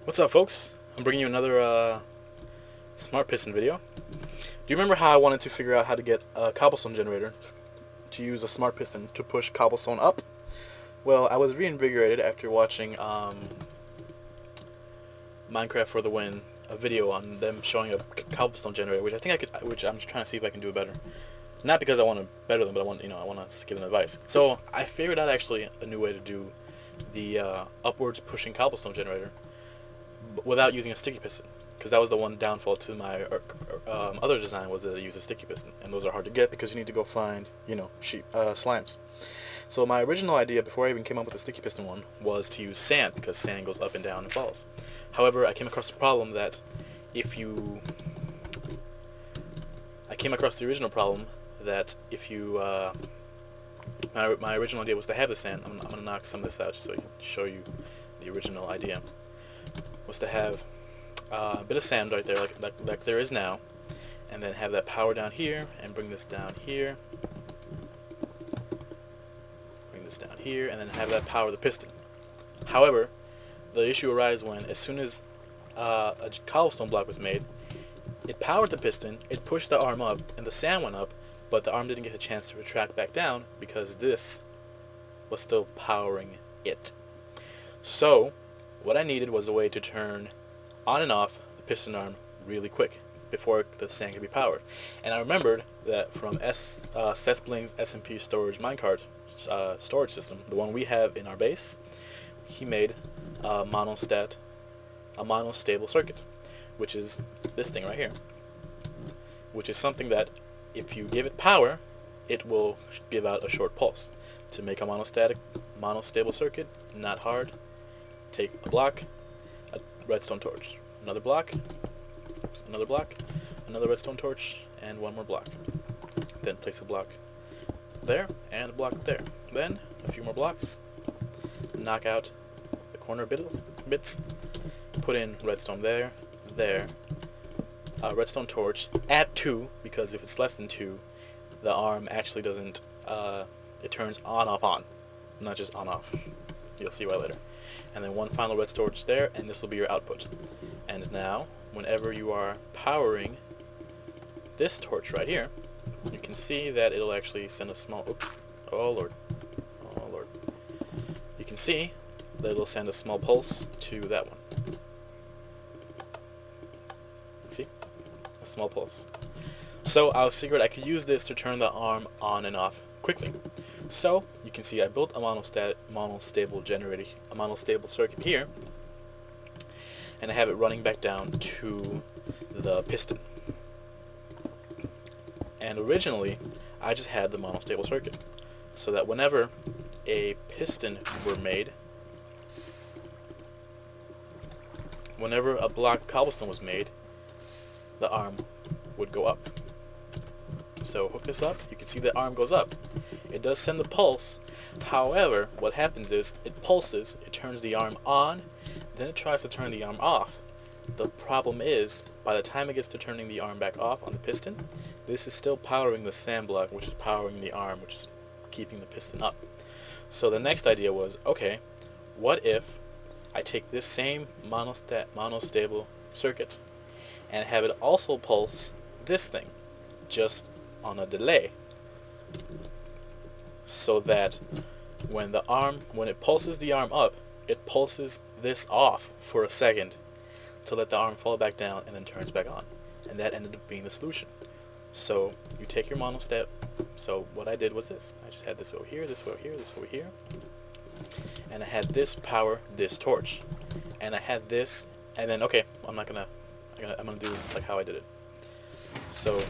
What's up, folks? I'm bringing you another smart piston video. Do you remember how I wanted to figure out how to get a cobblestone generator to use a smart piston to push cobblestone up? Well, I was reinvigorated after watching Minecraft for the Win, a video on them showing a cobblestone generator, which I'm just trying to see if I can do it better. Not because I want to better them, but I want to give them advice. So I figured out actually a new way to do the upwards pushing cobblestone generator without using a sticky piston, because that was the one downfall to my other design, was that I use a sticky piston, and those are hard to get because you need to go find slimes. So my original idea, before I even came up with the sticky piston one, was to use sand, because sand goes up and down and falls. However, I came across the problem that my original idea was to have the sand. I'm going to knock some of this out just so I can show you the original idea. Was to have a bit of sand right there, like there is now, and then have that power down here, and bring this down here, and then have that power the piston. However, the issue arises when, as soon as a cobblestone block was made, it powered the piston, it pushed the arm up, and the sand went up, but the arm didn't get a chance to retract back down because this was still powering it. So what I needed was a way to turn on and off the piston arm really quick before the sand could be powered. And I remembered that from Seth Bling's SMP storage minecart storage system, the one we have in our base, he made a monostable circuit, which is this thing right here, which is something that if you give it power, it will give out a short pulse. To make a monostable circuit, not hard. Take a block, a redstone torch, another block, another block, another redstone torch, and one more block. Then place a block there and a block there. Then a few more blocks. Knock out the corner bits. Put in redstone there, redstone torch at 2, because if it's less than 2, the arm actually doesn't. It turns on off on, not just on off. You'll see why later. And then one final redstone torch there, and this will be your output. And now, whenever you are powering this torch right here, you can see that it'll actually send a small... Oh lord. Oh lord. You can see that it'll send a small pulse to that one. See? A small pulse. So I figured I could use this to turn the arm on and off quickly. So you can see I built a monostable generator, a monostable circuit here, and I have it running back down to the piston. And originally I just had the monostable circuit, so that whenever a piston were made, whenever a block of cobblestone was made, the arm would go up. So hook this up, you can see the arm goes up. It does send the pulse. However, what happens is it pulses, it turns the arm on, then it tries to turn the arm off. The problem is, by the time it gets to turning the arm back off on the piston, this is still powering the sand block, which is powering the arm, which is keeping the piston up. So the next idea was, okay, what if I take this same monostable circuit and have it also pulse this thing, just on a delay, so that when it pulses the arm up, it pulses this off for a second to let the arm fall back down and then turns back on. And that ended up being the solution. So you take your monostep. So what I did was this. I just had this over here, this over here, this over here, and I had this power this torch, and I had this, and then I'm gonna do this like how I did it. So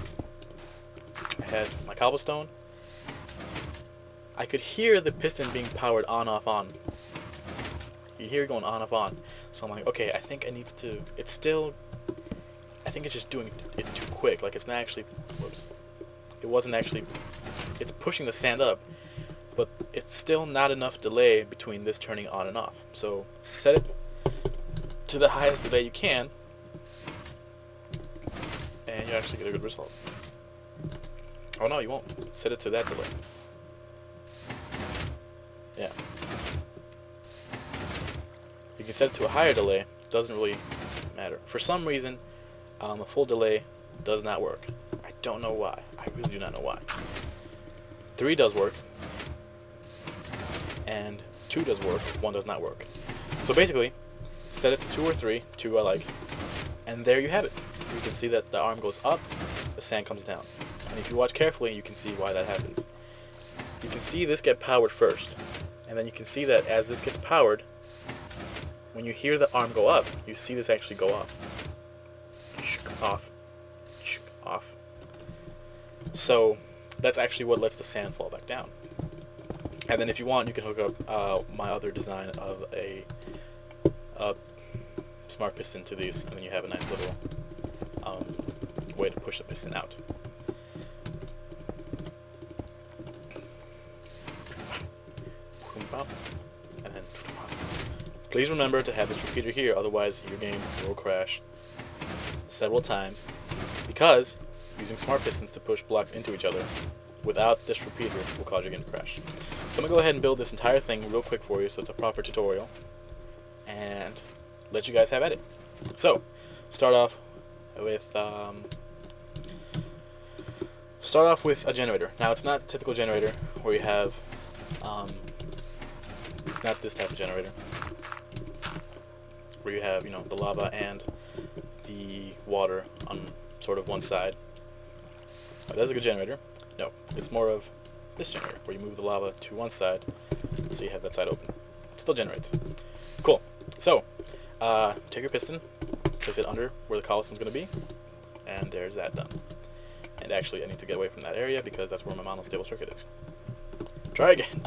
I had my cobblestone. I could hear the piston being powered on, off, on. You hear it going on, off, on. So I'm like, okay, I think I think it's just doing it too quick. Like, it's not actually, it's pushing the sand up, but it's still not enough delay between this turning on and off. So set it to the highest delay you can, and you actually get a good result. Oh no, you won't. Set it to that delay. Yeah. You can set it to a higher delay, doesn't really matter. For some reason, a full delay does not work. I don't know why. I really do not know why. 3 does work, and 2 does work, 1 does not work. So basically, set it to 2 or 3, 2 I like, and there you have it. You can see that the arm goes up, the sand comes down. And if you watch carefully, you can see why that happens. You can see this get powered first, and then you can see that as this gets powered, when you hear the arm go up, you see this actually go off. Off. Off. So that's actually what lets the sand fall back down. And then if you want, you can hook up my other design of a smart piston to these, and then you have a nice little way to push the piston out. And then please remember to have this repeater here, otherwise your game will crash several times, because using smart pistons to push blocks into each other without this repeater will cause your game to crash. So I'm going to go ahead and build this entire thing real quick for you so it's a proper tutorial, and let you guys have at it. So, start off with a generator. Now it's not a typical generator where you have it's not this type of generator where you have, you know, the lava and the water on sort of one side. That's a good generator. No, it's more of this generator where you move the lava to one side so you have that side open. It still generates. Cool. So, take your piston, place it under where the cobblestone's going to be, and there's that done. And actually, I need to get away from that area because that's where my monostable circuit is. Try again.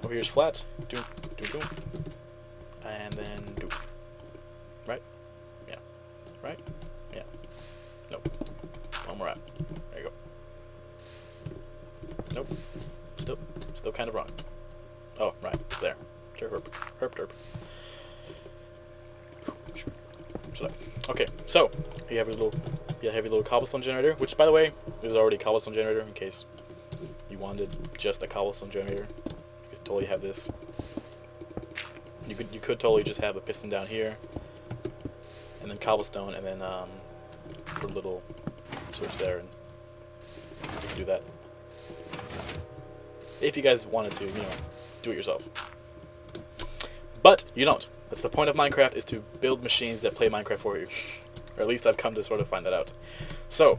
Over here's flat. Doom, doom, doom. And then doom. Right? Yeah. Right? Yeah. Nope. One more out. There you go. Nope. Still kind of wrong. Oh, right. There. Herp, herp, herp. Okay, so you have your heavy little cobblestone generator, which, by the way, is already a cobblestone generator. In case you wanted just a cobblestone generator, you could totally have this. You could totally just have a piston down here, and then cobblestone, and then put a little switch there, and you can do that. If you guys wanted to, you know, do it yourselves. But you don't. That's the point of Minecraft, is to build machines that play Minecraft for you. Or at least I've come to sort of find that out. So,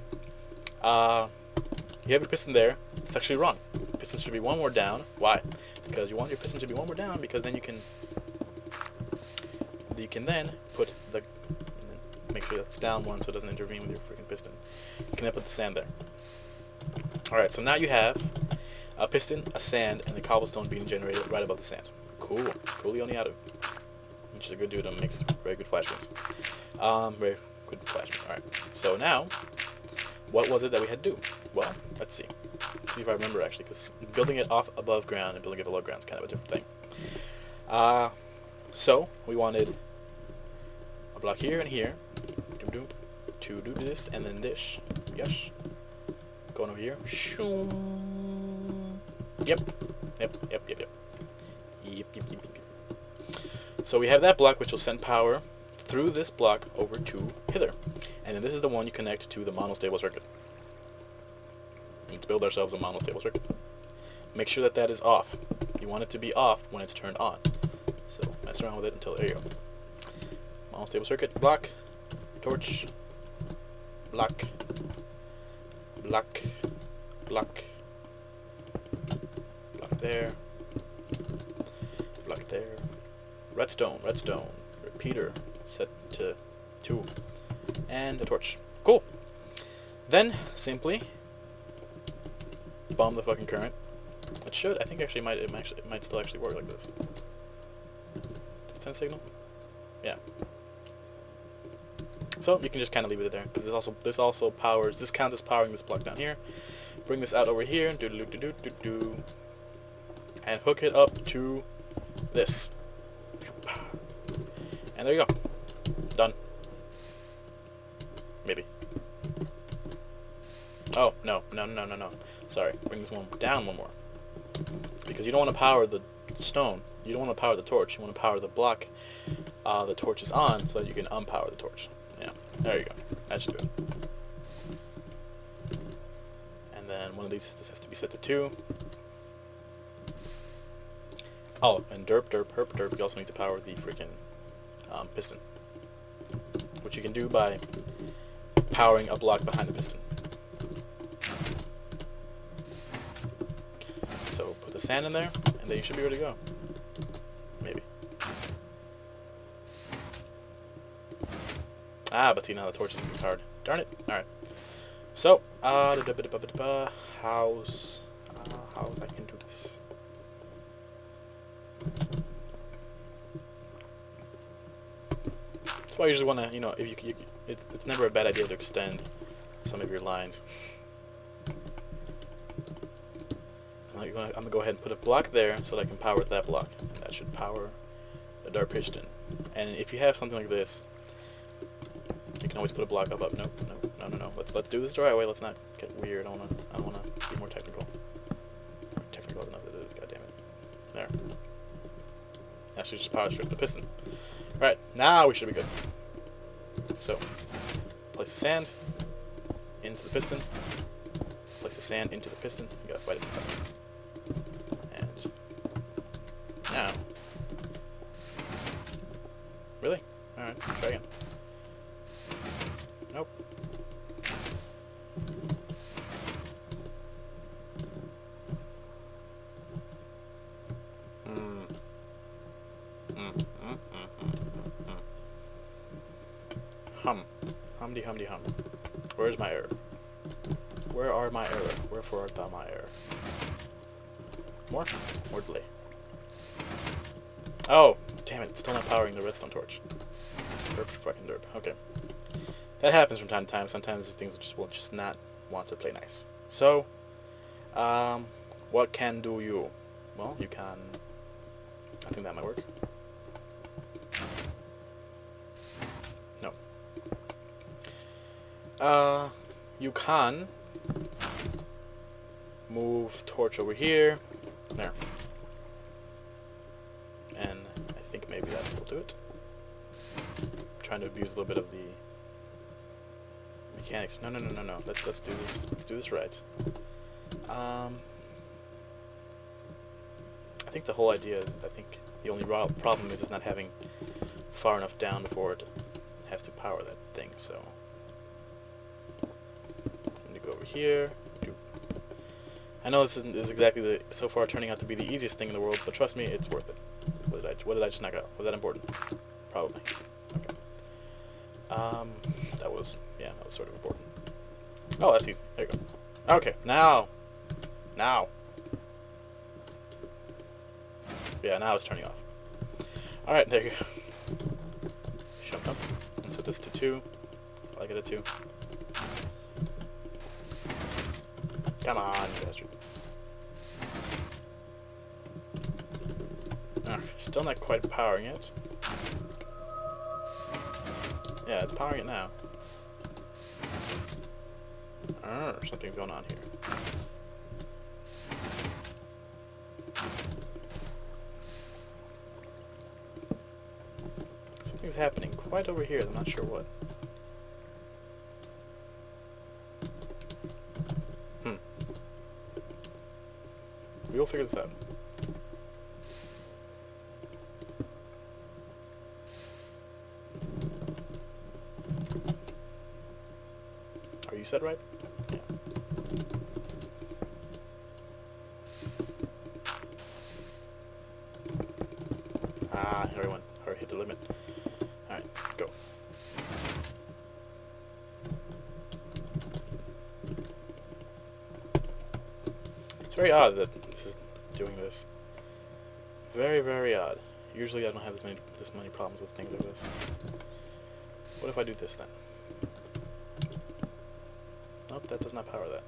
you have your piston there. It's actually wrong. Piston should be one more down. Why? Because you want your piston to be one more down, because then you can then put the, make sure that's down one so it doesn't intervene with your freaking piston. You can then put the sand there. Alright, so now you have a piston, a sand, and the cobblestone being generated right above the sand. Cool. Coolioniado. Which is a good dude and makes very good flash games. Very good flash games. Alright. So now, what was it that we had to do? Well, let's see. Let's see if I remember, actually, because building it off above ground and building it below ground is kind of a different thing. So, we wanted a block here and here to do this, and then this. Yes. Going over here. Yep. So we have that block, which will send power through this block over to hither. And then this is the one you connect to the monostable circuit. Let's build ourselves a monostable circuit. Make sure that that is off. You want it to be off when it's turned on. So mess around with it until, there you go. Monostable circuit, block, torch, block, block, block, block there, block there. Redstone, repeater, set to 2, and a torch. Cool. Then, simply, bomb the fucking current. It should, I think actually it might still actually work like this. Did it send a signal? Yeah. So, you can just kind of leave it there, because this also powers, this counts as powering this block down here. Bring this out over here, and hook it up to this. And there you go. Done. Maybe. Oh, no. Sorry. Bring this one down one more. Because you don't want to power the stone. You don't want to power the torch. You want to power the block the torch is on so that you can unpower the torch. Yeah, there you go. That should do it. And then one of these, this has to be set to 2. Oh, and derp, derp, herp, derp, you also need to power the freaking piston. Which you can do by powering a block behind the piston. So put the sand in there, and then you should be ready to go. Maybe. Ah, but see, now the torch isn't powered. Darn it. Alright. So, how's I can do this? That's why you usually want to, you know, if you it's never a bad idea to extend some of your lines. I'm gonna go ahead and put a block there so that I can power that block, and that should power the dart piston. And if you have something like this, you can always put a block up. No. Let's do this the right way. Let's not get weird. I wanna be more technical. Technical enough that it is. God damn it. There. Actually, just power strip the piston. Right, now we should be good. So, place the sand into the piston. Place the sand into the piston. You gotta fight it tough. And now, really? All right, try again. Nope. Humdy humdy hum. Where's my error? Where are my error? Wherefore art thou my error? More delay. Oh, damn it! It's still not powering the redstone torch. Derp, fucking derp. Okay, that happens from time to time. Sometimes these things will just not want to play nice. So, what can do you? Well, you can. I think that might work. No. You can move torch over here. There. And I think maybe that will do it. I'm trying to abuse a little bit of the mechanics. No. Let's do this. Let's do this right. I think the whole idea is, I think the only problem is not having far enough down before it has to power that thing, so I'm going to go over here. I know this is exactly so far turning out to be the easiest thing in the world, but trust me, it's worth it. What did I just knock out? Was that important? Probably. Okay. That was sort of important. Oh, that's easy. There you go. Okay, now. Yeah, now it's turning off. Alright, there you go. Jump up. And set this to 2. I like it at 2. Come on, you bastard. Still not quite powering it. Yeah, it's powering it now. Something's going on here. Something's happening quite over here. I'm not sure what. We will figure this out. Are you set right? Yeah. Everyone, hurry, hit the limit. Alright, go. It's very odd that this is doing this. Very, very odd. Usually I don't have this many problems with things like this. What if I do this then? Nope, that does not power that.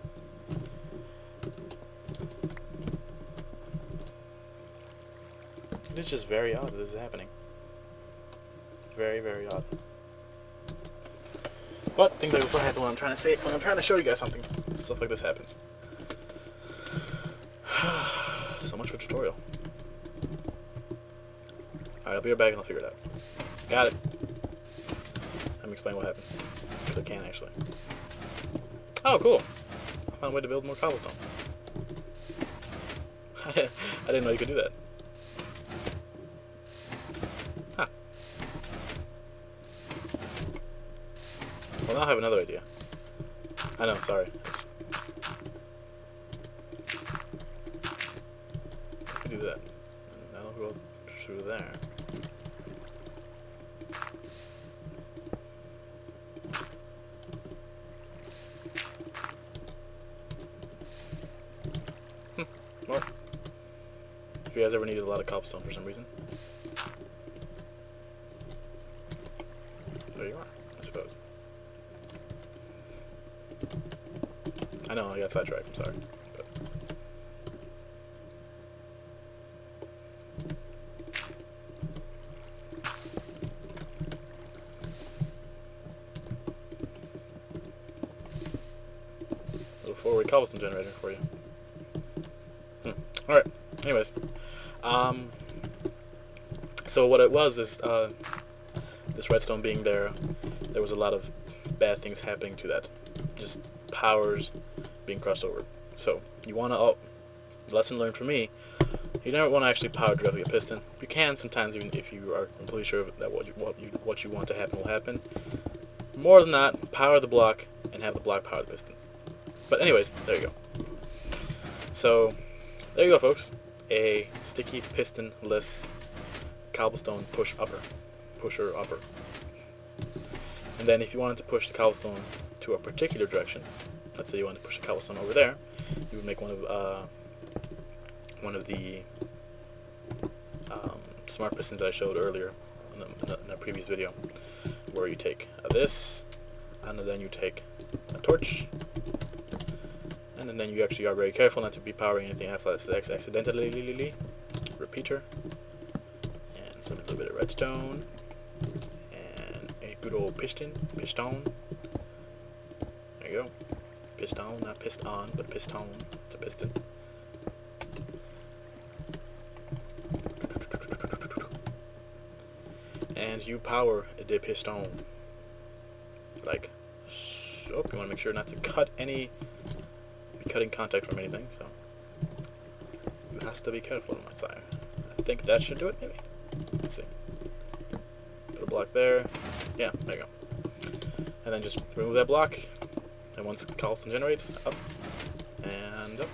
It is just very odd that this is happening. Very, very odd. But things like this will happen when I'm trying to show you guys something. Stuff like this happens. So much for tutorial. Alright, I'll be right back and I'll figure it out. Got it. Let me explain what happened. Because I can, actually. Oh, cool. I found a way to build more cobblestone. I didn't know you could do that. Huh. Well, now I have another idea. I know, sorry. I can do that. And that'll go through there. Well, if you guys ever needed a lot of cobblestone for some reason, there you are, I suppose. I know, I got sidetracked, I'm sorry. But a little forward cobblestone generator for you. Alright, anyways. So what it was is, this redstone being there was a lot of bad things happening to that. Just powers being crossed over. So, you want to, lesson learned from me, you never want to actually power directly a piston. You can sometimes, even if you are completely sure that what you want to happen will happen. More than that, power the block and have the block power the piston. But anyways, there you go. So, there you go, folks. A sticky piston-less cobblestone pusher upper. And then if you wanted to push the cobblestone to a particular direction, let's say you wanted to push the cobblestone over there, you would make one of the smart pistons that I showed earlier in a previous video, where you take this, and then you take a torch, and then you actually are very careful not to be powering anything else accidentally. Repeater, and some little bit of redstone, and a good old piston. There you go. Piston, not piston, but piston. It's a piston. And you power the piston. Like, so. You want to make sure not to cut be cutting contact from anything, so you have to be careful on my side. I think that should do it, maybe. Let's see. Put a block there. Yeah, there you go. And then just remove that block. And once cobblestone generates, up and up.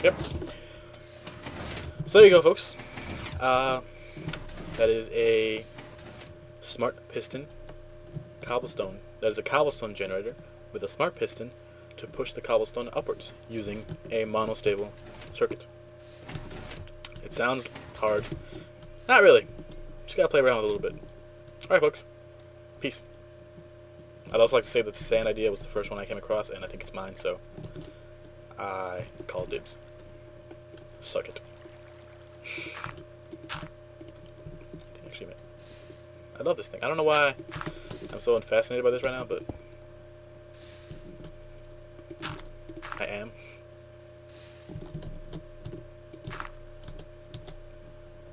Yep. So there you go, folks. That is a smart piston cobblestone. That is a cobblestone generator with a smart piston to push the cobblestone upwards using a monostable circuit. It sounds hard. Not really. Just gotta play around with it a little bit. Alright, folks. Peace. I'd also like to say that the sand idea was the first one I came across, and I think it's mine, so I call dibs. Suck it. Actually, I love this thing. I don't know why I'm so fascinated by this right now, but I am.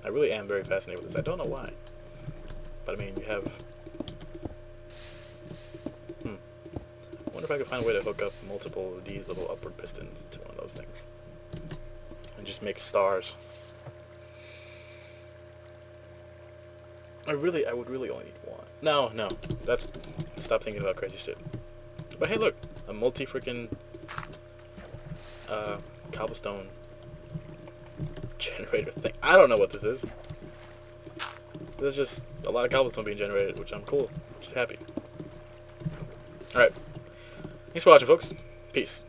I really am very fascinated with this. I don't know why. But I mean, you have... I wonder if I could find a way to hook up multiple of these little upward pistons to one of those things. And just make stars. I would really only need one. No. That's... Stop thinking about crazy shit. But hey, look! A multi-freaking... cobblestone... generator thing. I don't know what this is. There's just a lot of cobblestone being generated, which I'm cool. Just happy. Alright. Thanks for watching, folks. Peace.